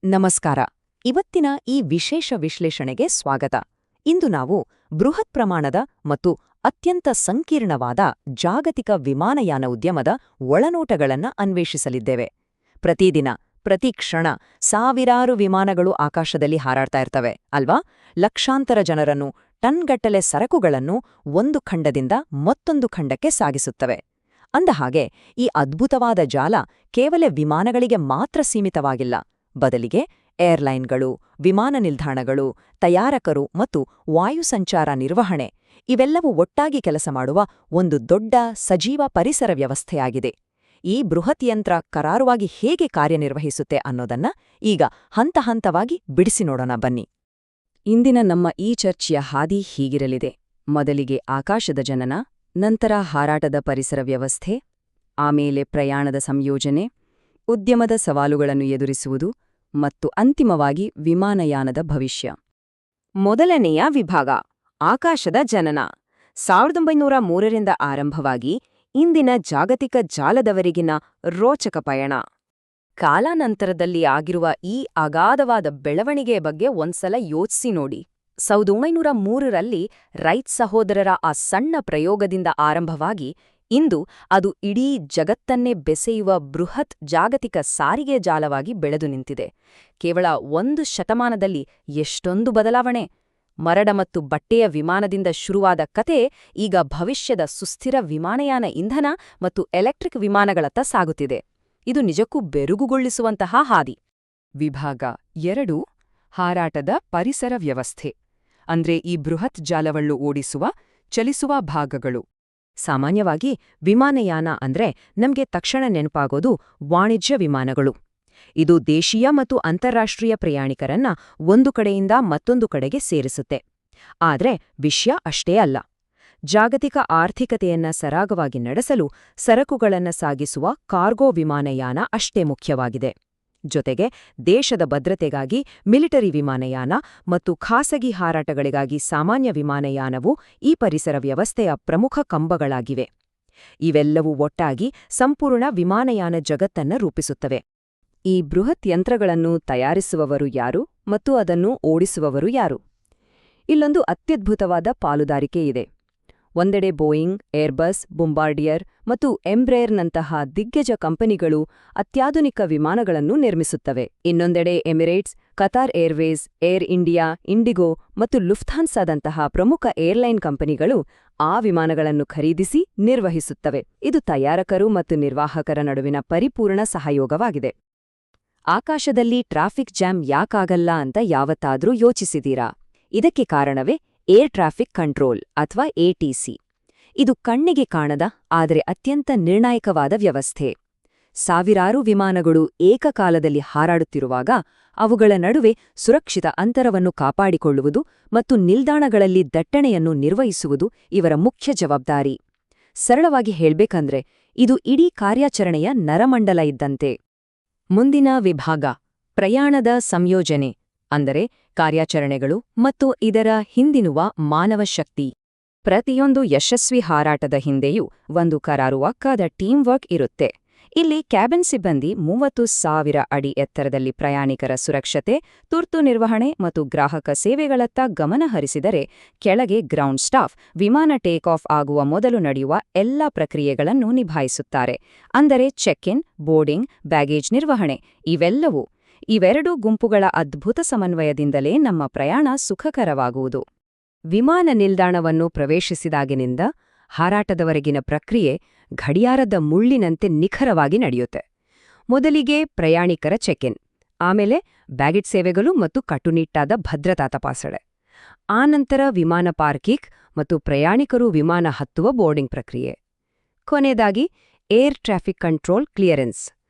ನಮಸ್ಕಾರ. ಇವತ್ತಿನ ಈ ವಿಶೇಷ ವಿಶ್ಲೇಷಣೆಗೆ ಸ್ವಾಗತ. ಇಂದು ನಾವು ಬೃಹತ್ ಪ್ರಮಾಣದ ಮತ್ತು ಅತ್ಯಂತ ಸಂಕೀರ್ಣವಾದ ಜಾಗತಿಕ ವಿಮಾನಯಾನ ಉದ್ಯಮದ ಒಳನೋಟಗಳನ್ನು ಅನ್ವೇಷಿಸಲಿದ್ದೇವೆ. ಪ್ರತಿದಿನ, ಪ್ರತಿ ಕ್ಷಣ ಸಾವಿರಾರು ವಿಮಾನಗಳು ಆಕಾಶದಲ್ಲಿ ಹಾರಾಡ್ತಾ ಇರ್ತವೆ ಅಲ್ವಾ? ಲಕ್ಷಾಂತರ ಜನರನ್ನು, ಟನ್ಗಟ್ಟಲೆ ಸರಕುಗಳನ್ನು ಒಂದು ಖಂಡದಿಂದ ಮತ್ತೊಂದು ಖಂಡಕ್ಕೆ ಸಾಗಿಸುತ್ತವೆ. ಅಂದಹಾಗೆ ಈ ಅದ್ಭುತವಾದ ಜಾಲ ಕೇವಲ ವಿಮಾನಗಳಿಗೆ ಮಾತ್ರ ಸೀಮಿತವಾಗಿಲ್ಲ. ಬದಲಿಗೆ ಏರ್ಲೈನ್ಗಳು, ವಿಮಾನ ನಿಲ್ದಾಣಗಳು, ತಯಾರಕರು ಮತ್ತು ವಾಯುಸಂಚಾರ ನಿರ್ವಹಣೆ ಇವೆಲ್ಲವೂ ಒಟ್ಟಾಗಿ ಕೆಲಸ ಮಾಡುವ ಒಂದು ದೊಡ್ಡ ಸಜೀವ ಪರಿಸರ ವ್ಯವಸ್ಥೆಯಾಗಿದೆ. ಈ ಬೃಹತ್ ಯಂತ್ರ ಕರಾರುವಾಗಿ ಹೇಗೆ ಕಾರ್ಯನಿರ್ವಹಿಸುತ್ತೆ ಅನ್ನೋದನ್ನ ಈಗ ಹಂತ ಹಂತವಾಗಿ ಬಿಡಿಸಿ ನೋಡೋಣ ಬನ್ನಿ. ಇಂದಿನ ನಮ್ಮ ಈ ಚರ್ಚೆಯ ಹಾದಿ ಹೀಗಿರಲಿದೆ. ಮೊದಲಿಗೆ ಆಕಾಶದ ಜನನ, ನಂತರ ಹಾರಾಟದ ಪರಿಸರ ವ್ಯವಸ್ಥೆ, ಆಮೇಲೆ ಪ್ರಯಾಣದ ಸಂಯೋಜನೆ, ಉದ್ಯಮದ ಸವಾಲುಗಳನ್ನು ಎದುರಿಸುವುದು ಮತ್ತು ಅಂತಿಮವಾಗಿ ವಿಮಾನಯಾನದ ಭವಿಷ್ಯ. ಮೊದಲನೆಯ ವಿಭಾಗ, ಆಕಾಶದ ಜನನ. 1903ರಿಂದ ಆರಂಭವಾಗಿ ಇಂದಿನ ಜಾಗತಿಕ ಜಾಲದವರೆಗಿನ ರೋಚಕ ಪಯಣ. ಕಾಲಾನಂತರದಲ್ಲಿ ಆಗಿರುವ ಈ ಅಗಾಧವಾದ ಬೆಳವಣಿಗೆಯ ಬಗ್ಗೆ ಒಂದ್ಸಲ ಯೋಚಿಸಿ ನೋಡಿ. 1903ರಲ್ಲಿ ರೈಟ್ ಸಹೋದರರ ಆ ಸಣ್ಣ ಪ್ರಯೋಗದಿಂದ ಆರಂಭವಾಗಿ ಇಂದು ಅದು ಇಡೀ ಜಗತ್ತನ್ನೇ ಬೆಸೆಯುವ ಬೃಹತ್ ಜಾಗತಿಕ ಸಾರಿಗೆ ಜಾಲವಾಗಿ ಬೆಳೆದು ನಿಂತಿದೆ. ಕೇವಲ 1 ಶತಮಾನದಲ್ಲಿ ಎಷ್ಟೊಂದು ಬದಲಾವಣೆ! ಮರಡ ಮತ್ತು ಬಟ್ಟೆಯ ವಿಮಾನದಿಂದ ಶುರುವಾದ ಕತೆ ಈಗ ಭವಿಷ್ಯದ ಸುಸ್ಥಿರ ವಿಮಾನಯಾನ ಇಂಧನ ಮತ್ತು ಎಲೆಕ್ಟ್ರಿಕ್ ವಿಮಾನಗಳತ್ತ ಸಾಗುತ್ತಿದೆ. ಇದು ನಿಜಕ್ಕೂ ಬೆರುಗುಗೊಳಿಸುವಂತಹ ಹಾದಿ. ವಿಭಾಗ 2, ಹಾರಾಟದ ಪರಿಸರ ವ್ಯವಸ್ಥೆ. ಅಂದ್ರೆ ಈ ಬೃಹತ್ ಜಾಲವನ್ನು ಓಡಿಸುವ, ಚಲಿಸುವ ಭಾಗಗಳು. ಸಾಮಾನ್ಯವಾಗಿ ವಿಮಾನಯಾನ ಅಂದ್ರೆ ನಮ್ಗೆ ತಕ್ಷಣ ನೆನಪಾಗೋದು ವಾಣಿಜ್ಯ ವಿಮಾನಗಳು. ಇದು ದೇಶೀಯ ಮತ್ತು ಅಂತಾರಾಷ್ಟ್ರೀಯ ಪ್ರಯಾಣಿಕರನ್ನ ಒಂದು ಕಡೆಯಿಂದ ಮತ್ತೊಂದು ಕಡೆಗೆ ಸೇರಿಸುತ್ತೆ. ಆದ್ರೆ ವಿಷಯ ಅಷ್ಟೇ ಅಲ್ಲ. ಜಾಗತಿಕ ಆರ್ಥಿಕತೆಯನ್ನ ಸರಾಗವಾಗಿ ನಡೆಸಲು ಸರಕುಗಳನ್ನ ಸಾಗಿಸುವ ಕಾರ್ಗೋ ವಿಮಾನಯಾನ ಅಷ್ಟೇ ಮುಖ್ಯವಾಗಿದೆ. ಜೊತೆಗೆ ದೇಶದ ಭದ್ರತೆಗಾಗಿ ಮಿಲಿಟರಿ ವಿಮಾನಯಾನ ಮತ್ತು ಖಾಸಗಿ ಹಾರಾಟಗಳಿಗಾಗಿ ಸಾಮಾನ್ಯ ವಿಮಾನಯಾನವು ಈ ಪರಿಸರ ವ್ಯವಸ್ಥೆಯ ಪ್ರಮುಖ ಕಂಬಗಳಾಗಿವೆ. ಇವೆಲ್ಲವೂ ಒಟ್ಟಾಗಿ ಸಂಪೂರ್ಣ ವಿಮಾನಯಾನ ಜಗತ್ತನ್ನ ರೂಪಿಸುತ್ತವೆ. ಈ ಬೃಹತ್ ಯಂತ್ರಗಳನ್ನು ತಯಾರಿಸುವವರು ಯಾರು ಮತ್ತು ಅದನ್ನು ಓಡಿಸುವವರು ಯಾರು? ಇಲ್ಲೊಂದು ಅತ್ಯದ್ಭುತವಾದ ಪಾಲುದಾರಿಕೆ ಇದೆ. ಒಂದೆಡೆ ಬೋಯಿಂಗ್, ಏರ್ಬಸ್, ಬೊಂಬಾರ್ಡಿಯರ್ ಮತ್ತು ಎಂಬ್ರೇರ್ನಂತಹ ದಿಗ್ಗಜ ಕಂಪನಿಗಳು ಅತ್ಯಾಧುನಿಕ ವಿಮಾನಗಳನ್ನು ನಿರ್ಮಿಸುತ್ತವೆ. ಇನ್ನೊಂದೆಡೆ Emirates, Qatar Airways, air India, IndiGo ಮತ್ತು ಲುಫ್ಥಾನ್ಸಾದಂತಹ ಪ್ರಮುಖ ಏರ್ಲೈನ್ ಕಂಪನಿಗಳು ಆ ವಿಮಾನಗಳನ್ನು ಖರೀದಿಸಿ ನಿರ್ವಹಿಸುತ್ತವೆ. ಇದು ತಯಾರಕರು ಮತ್ತು ನಿರ್ವಾಹಕರ ನಡುವಿನ ಪರಿಪೂರ್ಣ ಸಹಯೋಗವಾಗಿದೆ. ಆಕಾಶದಲ್ಲಿ ಟ್ರಾಫಿಕ್ ಜಾಮ್ ಯಾಕಾಗಲ್ಲ ಅಂತ ಯಾವತ್ತಾದ್ರೂ ಯೋಚಿಸಿದೀರಾ? ಇದಕ್ಕೆ ಕಾರಣವೇ ಏರ್ ಟ್ರಾಫಿಕ್ ಕಂಟ್ರೋಲ್ ಅಥವಾ ಎಟಿಸಿ. ಇದು ಕಣ್ಣಿಗೆ ಕಾಣದ ಆದರೆ ಅತ್ಯಂತ ನಿರ್ಣಾಯಕವಾದ ವ್ಯವಸ್ಥೆ. ಸಾವಿರಾರು ವಿಮಾನಗಳು ಏಕಕಾಲದಲ್ಲಿ ಹಾರಾಡುತ್ತಿರುವಾಗ ಅವುಗಳ ನಡುವೆ ಸುರಕ್ಷಿತ ಅಂತರವನ್ನು ಕಾಪಾಡಿಕೊಳ್ಳುವುದು ಮತ್ತು ನಿಲ್ದಾಣಗಳಲ್ಲಿ ದಟ್ಟಣೆಯನ್ನು ನಿರ್ವಹಿಸುವುದು ಇವರ ಮುಖ್ಯ ಜವಾಬ್ದಾರಿ. ಸರಳವಾಗಿ ಹೇಳ್ಬೇಕಂದ್ರೆ ಇದು ಇಡೀ ಕಾರ್ಯಾಚರಣೆಯ ನರಮಂಡಲ ಇದ್ದಂತೆ. ಮುಂದಿನ ವಿಭಾಗ, ಪ್ರಯಾಣದ ಸಂಯೋಜನೆ. ಅಂದರೆ ಕಾರ್ಯಾಚರಣೆಗಳು ಮತ್ತು ಇದರ ಹಿಂದಿರುವ ಮಾನವ ಶಕ್ತಿ. ಪ್ರತಿಯೊಂದು ಯಶಸ್ವಿ ಹಾರಾಟದ ಹಿಂದೆಯೂ ಒಂದು ಕರಾರುವಾಕ್ಕಾದ ಟೀಮ್ ವರ್ಕ್ ಇರುತ್ತೆ. ಇಲ್ಲಿ ಕ್ಯಾಬಿನ್ ಸಿಬ್ಬಂದಿ 30,000 ಅಡಿ ಎತ್ತರದಲ್ಲಿ ಪ್ರಯಾಣಿಕರ ಸುರಕ್ಷತೆ, ತುರ್ತು ನಿರ್ವಹಣೆ ಮತ್ತು ಗ್ರಾಹಕ ಸೇವೆಗಳತ್ತ ಗಮನ ಹರಿಸಿದರೆ, ಕೆಳಗೆ ಗ್ರೌಂಡ್ ಸ್ಟಾಫ್ ವಿಮಾನ ಟೇಕ್ ಆಫ್ ಆಗುವ ಮೊದಲು ನಡೆಯುವ ಎಲ್ಲಾ ಪ್ರಕ್ರಿಯೆಗಳನ್ನು ನಿಭಾಯಿಸುತ್ತಾರೆ. ಅಂದರೆ ಚೆಕ್ ಇನ್, ಬೋರ್ಡಿಂಗ್, ಬ್ಯಾಗೇಜ್ ನಿರ್ವಹಣೆ ಇವೆರಡೂ ಗುಂಪುಗಳ ಅದ್ಭುತ ಸಮನ್ವಯದಿಂದಲೇ ನಮ್ಮ ಪ್ರಯಾಣ ಸುಖಕರವಾಗುವುದು. ವಿಮಾನ ನಿಲ್ದಾಣವನ್ನು ಪ್ರವೇಶಿಸಿದಾಗಿನಿಂದ ಹಾರಾಟದವರೆಗಿನ ಪ್ರಕ್ರಿಯೆ ಗಡಿಯಾರದ ಮುಳ್ಳಿನಂತೆ ನಿಖರವಾಗಿ ನಡೆಯುತ್ತೆ. ಮೊದಲಿಗೆ ಪ್ರಯಾಣಿಕರ ಚೆಕ್ ಇನ್, ಆಮೇಲೆ ಬ್ಯಾಗೇಜ್ ಸೇವೆಗಳು ಮತ್ತು ಕಟ್ಟುನಿಟ್ಟಾದ ಭದ್ರತಾ ತಪಾಸಣೆ. ಆನಂತರ ವಿಮಾನ ಪಾರ್ಕಿಂಗ್ ಮತ್ತು ಪ್ರಯಾಣಿಕರು ವಿಮಾನ ಹತ್ತುವ ಬೋರ್ಡಿಂಗ್ ಪ್ರಕ್ರಿಯೆ. ಕೊನೆಯದಾಗಿ ಏರ್ ಟ್ರಾಫಿಕ್ ಕಂಟ್ರೋಲ್ ಕ್ಲಿಯರೆನ್ಸ್.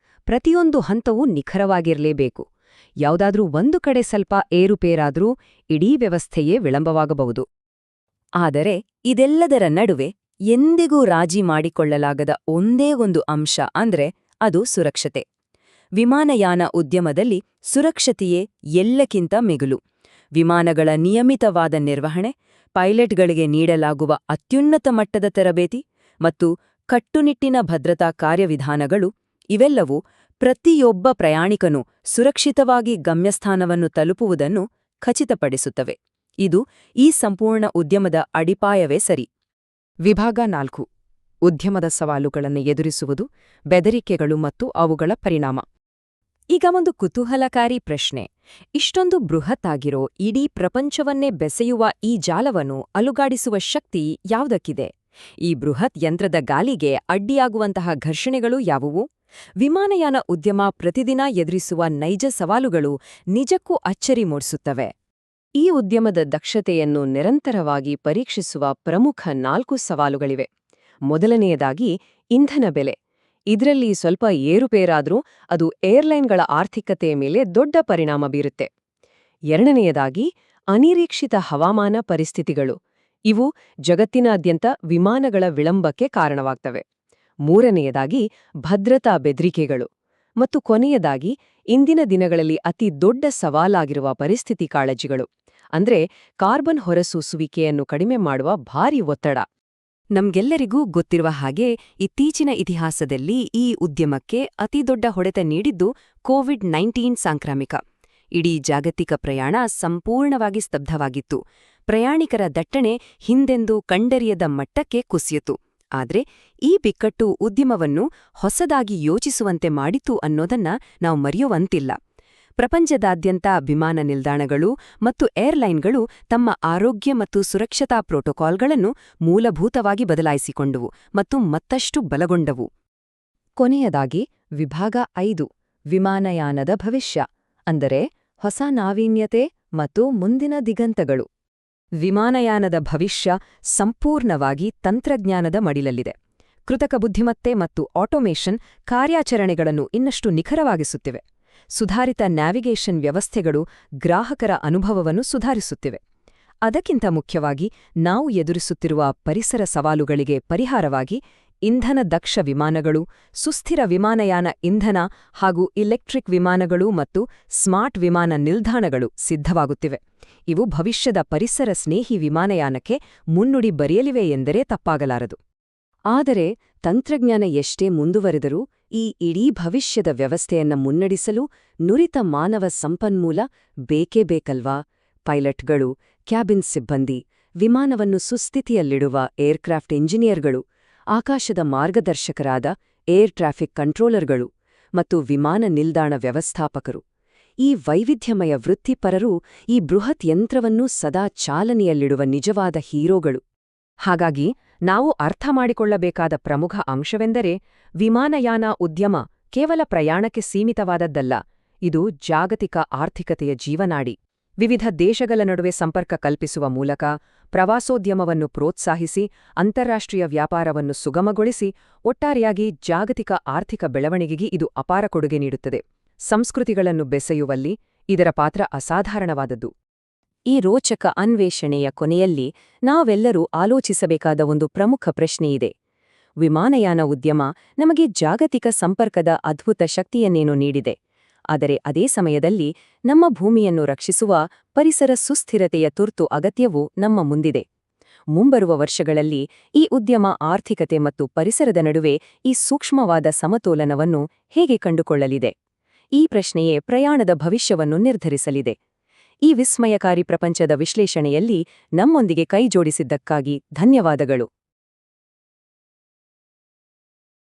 ಪ್ರತಿಯೊಂದು ಹಂತವೂ ನಿಖರವಾಗಿರಲೇಬೇಕು. ಯಾವುದಾದ್ರೂ ಒಂದು ಕಡೆ ಸ್ವಲ್ಪ ಏರುಪೇರಾದ್ರೂ ಇಡೀ ವ್ಯವಸ್ಥೆಯೇ ವಿಳಂಬವಾಗಬಹುದು. ಆದರೆ ಇದೆಲ್ಲದರ ನಡುವೆ ಎಂದಿಗೂ ರಾಜಿ ಮಾಡಿಕೊಳ್ಳಲಾಗದ ಒಂದೇ ಒಂದು ಅಂಶ ಅಂದ್ರೆ ಅದು ಸುರಕ್ಷತೆ. ವಿಮಾನಯಾನ ಉದ್ಯಮದಲ್ಲಿ ಸುರಕ್ಷತೆಯೇ ಎಲ್ಲಕ್ಕಿಂತ ಮಿಗಿಲು. ವಿಮಾನಗಳ ನಿಯಮಿತವಾದ ನಿರ್ವಹಣೆ, ಪೈಲಟ್ಗಳಿಗೆ ನೀಡಲಾಗುವ ಅತ್ಯುನ್ನತ ಮಟ್ಟದ ತರಬೇತಿ ಮತ್ತು ಕಟ್ಟುನಿಟ್ಟಿನ ಭದ್ರತಾ ಕಾರ್ಯವಿಧಾನಗಳು ಇವೆಲ್ಲವೂ ಪ್ರತಿಯೊಬ್ಬ ಪ್ರಯಾಣಿಕನು ಸುರಕ್ಷಿತವಾಗಿ ಗಮ್ಯಸ್ಥಾನವನ್ನು ತಲುಪುವುದನ್ನು ಖಚಿತಪಡಿಸುತ್ತವೆ. ಇದು ಈ ಸಂಪೂರ್ಣ ಉದ್ಯಮದ ಅಡಿಪಾಯವೇ ಸರಿ. ವಿಭಾಗ 4. ಉದ್ಯಮದ ಸವಾಲುಗಳನ್ನು ಎದುರಿಸುವುದು, ಬೆದರಿಕೆಗಳು ಮತ್ತು ಅವುಗಳ ಪರಿಣಾಮ. ಈಗ ಒಂದು ಕುತೂಹಲಕಾರಿ ಪ್ರಶ್ನೆ. ಇಷ್ಟೊಂದು ಬೃಹತ್ತಾಗಿರೋ ಇಡೀ ಪ್ರಪಂಚವನ್ನೇ ಬೆಸೆಯುವ ಈ ಜಾಲವನ್ನು ಅಲುಗಾಡಿಸುವ ಶಕ್ತಿ ಯಾವುದಕ್ಕಿದೆ? ಈ ಬೃಹತ್ ಯಂತ್ರದ ಗಾಲಿಗೆ ಅಡ್ಡಿಯಾಗುವಂತಹ ಘರ್ಷಣೆಗಳು ಯಾವುವು? ವಿಮಾನಯಾನ ಉದ್ಯಮ ಪ್ರತಿದಿನ ಎದುರಿಸುವ ನೈಜ ಸವಾಲುಗಳು ನಿಜಕ್ಕೂ ಅಚ್ಚರಿ ಮೂಡಿಸುತ್ತವೆ. ಈ ಉದ್ಯಮದ ದಕ್ಷತೆಯನ್ನು ನಿರಂತರವಾಗಿ ಪರೀಕ್ಷಿಸುವ ಪ್ರಮುಖ 4 ಸವಾಲುಗಳಿವೆ. ಮೊದಲನೆಯದಾಗಿ ಇಂಧನ ಬೆಲೆ. ಇದರಲ್ಲಿ ಸ್ವಲ್ಪ ಏರುಪೇರಾದ್ರೂ ಅದು ಏರ್ಲೈನ್ಗಳ ಆರ್ಥಿಕತೆಯ ಮೇಲೆ ದೊಡ್ಡ ಪರಿಣಾಮ ಬೀರುತ್ತೆ. ಎರಡನೆಯದಾಗಿ ಅನಿರೀಕ್ಷಿತ ಹವಾಮಾನ ಪರಿಸ್ಥಿತಿಗಳು. ಇವು ಜಗತ್ತಿನಾದ್ಯಂತ ವಿಮಾನಗಳ ವಿಳಂಬಕ್ಕೆ ಕಾರಣವಾಗ್ತವೆ. ಮೂರನೆಯದಾಗಿ ಭದ್ರತಾ ಬೆದರಿಕೆಗಳು. ಮತ್ತು ಕೊನೆಯದಾಗಿ ಇಂದಿನ ದಿನಗಳಲ್ಲಿ ಅತಿ ದೊಡ್ಡ ಸವಾಲಾಗಿರುವ ಪರಿಸ್ಥಿತಿ ಕಾಳಜಿಗಳು, ಅಂದ್ರೆ ಕಾರ್ಬನ್ ಹೊರಸೂಸುವಿಕೆಯನ್ನು ಕಡಿಮೆ ಮಾಡುವ ಭಾರೀ ಒತ್ತಡ. ನಮ್ಗೆಲ್ಲರಿಗೂ ಗೊತ್ತಿರುವ ಹಾಗೆ ಇತ್ತೀಚಿನ ಇತಿಹಾಸದಲ್ಲಿ ಈ ಉದ್ಯಮಕ್ಕೆ ಅತಿದೊಡ್ಡ ಹೊಡೆತ ನೀಡಿದ್ದು ಕೋವಿಡ್-19 ಸಾಂಕ್ರಾಮಿಕ. ಇಡೀ ಜಾಗತಿಕ ಪ್ರಯಾಣ ಸಂಪೂರ್ಣವಾಗಿ ಸ್ತಬ್ಧವಾಗಿತ್ತು. ಪ್ರಯಾಣಿಕರ ದಟ್ಟಣೆ ಹಿಂದೆಂದೂ ಕಂಡರಿಯದ ಮಟ್ಟಕ್ಕೆ ಕುಸಿಯಿತು. ಆದ್ರೆ ಈ ಬಿಕ್ಕಟ್ಟು ಉದ್ಯಮವನ್ನು ಹೊಸದಾಗಿ ಯೋಚಿಸುವಂತೆ ಮಾಡಿತು ಅನ್ನೋದನ್ನ ನಾವು ಮರೆಯುವಂತಿಲ್ಲ. ಪ್ರಪಂಚದಾದ್ಯಂತ ವಿಮಾನ ನಿಲ್ದಾಣಗಳು ಮತ್ತು ಏರ್ಲೈನ್ಗಳು ತಮ್ಮ ಆರೋಗ್ಯ ಮತ್ತು ಸುರಕ್ಷತಾ ಪ್ರೋಟೋಕಾಲ್ಗಳನ್ನು ಮೂಲಭೂತವಾಗಿ ಬದಲಾಯಿಸಿಕೊಂಡವು ಮತ್ತು ಮತ್ತಷ್ಟು ಬಲಗೊಂಡವು. ಕೊನೆಯದಾಗಿ ವಿಭಾಗ 5. ವಿಮಾನಯಾನದ ಭವಿಷ್ಯ, ಅಂದರೆ ಹೊಸ ನಾವೀನ್ಯತೆ ಮತ್ತು ಮುಂದಿನ ದಿಗಂತಗಳು. ವಿಮಾನಯಾನದ ಭವಿಷ್ಯ ಸಂಪೂರ್ಣವಾಗಿ ತಂತ್ರಜ್ಞಾನದ ಮಡಿಲಲ್ಲಿದೆ. ಕೃತಕ ಬುದ್ಧಿಮತ್ತೆ ಮತ್ತು ಆಟೋಮೇಷನ್ ಕಾರ್ಯಾಚರಣೆಗಳನ್ನು ಇನ್ನಷ್ಟು ನಿಖರವಾಗಿಸುತ್ತಿವೆ. ಸುಧಾರಿತ ನ್ಯಾವಿಗೇಷನ್ ವ್ಯವಸ್ಥೆಗಳು ಗ್ರಾಹಕರ ಅನುಭವವನ್ನು ಸುಧಾರಿಸುತ್ತಿವೆ. ಅದಕ್ಕಿಂತ ಮುಖ್ಯವಾಗಿ ನಾವು ಎದುರಿಸುತ್ತಿರುವ ಪರಿಸರ ಸವಾಲುಗಳಿಗೆ ಪರಿಹಾರವಾಗಿ ಇಂಧನ ದಕ್ಷ ವಿಮಾನಗಳು, ಸುಸ್ಥಿರ ವಿಮಾನಯಾನ ಇಂಧನ ಹಾಗೂ ಇಲೆಕ್ಟ್ರಿಕ್ ವಿಮಾನಗಳು ಮತ್ತು ಸ್ಮಾರ್ಟ್ ವಿಮಾನ ನಿಲ್ದಾಣಗಳು ಸಿದ್ಧವಾಗುತ್ತಿವೆ. ಇವು ಭವಿಷ್ಯದ ಪರಿಸರ ಸ್ನೇಹಿ ವಿಮಾನಯಾನಕ್ಕೆ ಮುನ್ನುಡಿ ಬರೆಯಲಿವೆ ಎಂದರೆ ತಪ್ಪಾಗಲಾರದು. ಆದರೆ ತಂತ್ರಜ್ಞಾನ ಎಷ್ಟೇ ಮುಂದುವರೆದರೂ ಈ ಇಡೀ ಭವಿಷ್ಯದ ವ್ಯವಸ್ಥೆಯನ್ನ ಮುನ್ನಡೆಸಲು ನುರಿತ ಮಾನವ ಸಂಪನ್ಮೂಲ ಬೇಕೇ ಬೇಕಲ್ವಾ? ಪೈಲಟ್ಗಳು, ಕ್ಯಾಬಿನ್ ಸಿಬ್ಬಂದಿ, ವಿಮಾನವನ್ನು ಸುಸ್ಥಿತಿಯಲ್ಲಿಡುವ ಏರ್ಕ್ರಾಫ್ಟ್ ಇಂಜಿನಿಯರ್ಗಳು, ಆಕಾಶದ ಮಾರ್ಗದರ್ಶಕರಾದ ಏರ್ ಟ್ರಾಫಿಕ್ ಕಂಟ್ರೋಲರ್ಗಳು ಮತ್ತು ವಿಮಾನ ನಿಲ್ದಾಣ ವ್ಯವಸ್ಥಾಪಕರು. ಈ ವೈವಿಧ್ಯಮಯ ವೃತ್ತಿಪರರು ಈ ಬೃಹತ್ ಯಂತ್ರವನ್ನು ಸದಾ ಚಾಲನೆಯಲ್ಲಿಡುವ ನಿಜವಾದ ಹೀರೋಗಳು. ಹಾಗಾಗಿ ನಾವು ಅರ್ಥ ಮಾಡಿಕೊಳ್ಳಬೇಕಾದ ಪ್ರಮುಖ ಅಂಶವೆಂದರೆ, ವಿಮಾನಯಾನ ಉದ್ಯಮ ಕೇವಲ ಪ್ರಯಾಣಕ್ಕೆ ಸೀಮಿತವಾದದ್ದಲ್ಲ, ಇದು ಜಾಗತಿಕ ಆರ್ಥಿಕತೆಯ ಜೀವನಾಡಿ. ವಿವಿಧ ದೇಶಗಳ ನಡುವೆ ಸಂಪರ್ಕ ಕಲ್ಪಿಸುವ ಮೂಲಕ ಪ್ರವಾಸೋದ್ಯಮವನ್ನು ಪ್ರೋತ್ಸಾಹಿಸಿ ಅಂತಾರಾಷ್ಟ್ರೀಯ ವ್ಯಾಪಾರವನ್ನು ಸುಗಮಗೊಳಿಸಿ ಒಟ್ಟಾರೆಯಾಗಿ ಜಾಗತಿಕ ಆರ್ಥಿಕ ಬೆಳವಣಿಗೆಗೆ ಇದು ಅಪಾರ ಕೊಡುಗೆ ನೀಡುತ್ತದೆ. ಸಂಸ್ಕೃತಿಗಳನ್ನು ಬೆಸೆಯುವಲ್ಲಿ ಇದರ ಪಾತ್ರ ಅಸಾಧಾರಣವಾದದ್ದು. ಈ ರೋಚಕ ಅನ್ವೇಷಣೆಯ ಕೊನೆಯಲ್ಲಿ ನಾವೆಲ್ಲರೂ ಆಲೋಚಿಸಬೇಕಾದ ಒಂದು ಪ್ರಮುಖ ಪ್ರಶ್ನೆಯಿದೆ. ವಿಮಾನಯಾನ ಉದ್ಯಮ ನಮಗೆ ಜಾಗತಿಕ ಸಂಪರ್ಕದ ಅದ್ಭುತ ಶಕ್ತಿಯನ್ನೇನೋ ನೀಡಿದೆ. ಆದರೆ ಅದೇ ಸಮಯದಲ್ಲಿ ನಮ್ಮ ಭೂಮಿಯನ್ನು ರಕ್ಷಿಸುವ ಪರಿಸರ ಸುಸ್ಥಿರತೆಯ ತುರ್ತು ಅಗತ್ಯವೂ ನಮ್ಮ ಮುಂದಿದೆ. ಮುಂಬರುವ ವರ್ಷಗಳಲ್ಲಿ ಈ ಉದ್ಯಮ ಆರ್ಥಿಕತೆ ಮತ್ತು ಪರಿಸರದ ನಡುವೆ ಈ ಸೂಕ್ಷ್ಮವಾದ ಸಮತೋಲನವನ್ನು ಹೇಗೆ ಕಂಡುಕೊಳ್ಳಲಿದೆ? ಈ ಪ್ರಶ್ನೆಯೇ ಪ್ರಯಾಣದ ಭವಿಷ್ಯವನ್ನು ನಿರ್ಧರಿಸಲಿದೆ. ಈ ವಿಸ್ಮಯಕಾರಿ ಪ್ರಪಂಚದ ವಿಶ್ಲೇಷಣೆಯಲ್ಲಿ ನಮ್ಮೊಂದಿಗೆ ಕೈಜೋಡಿಸಿದ್ದಕ್ಕಾಗಿ ಧನ್ಯವಾದಗಳು.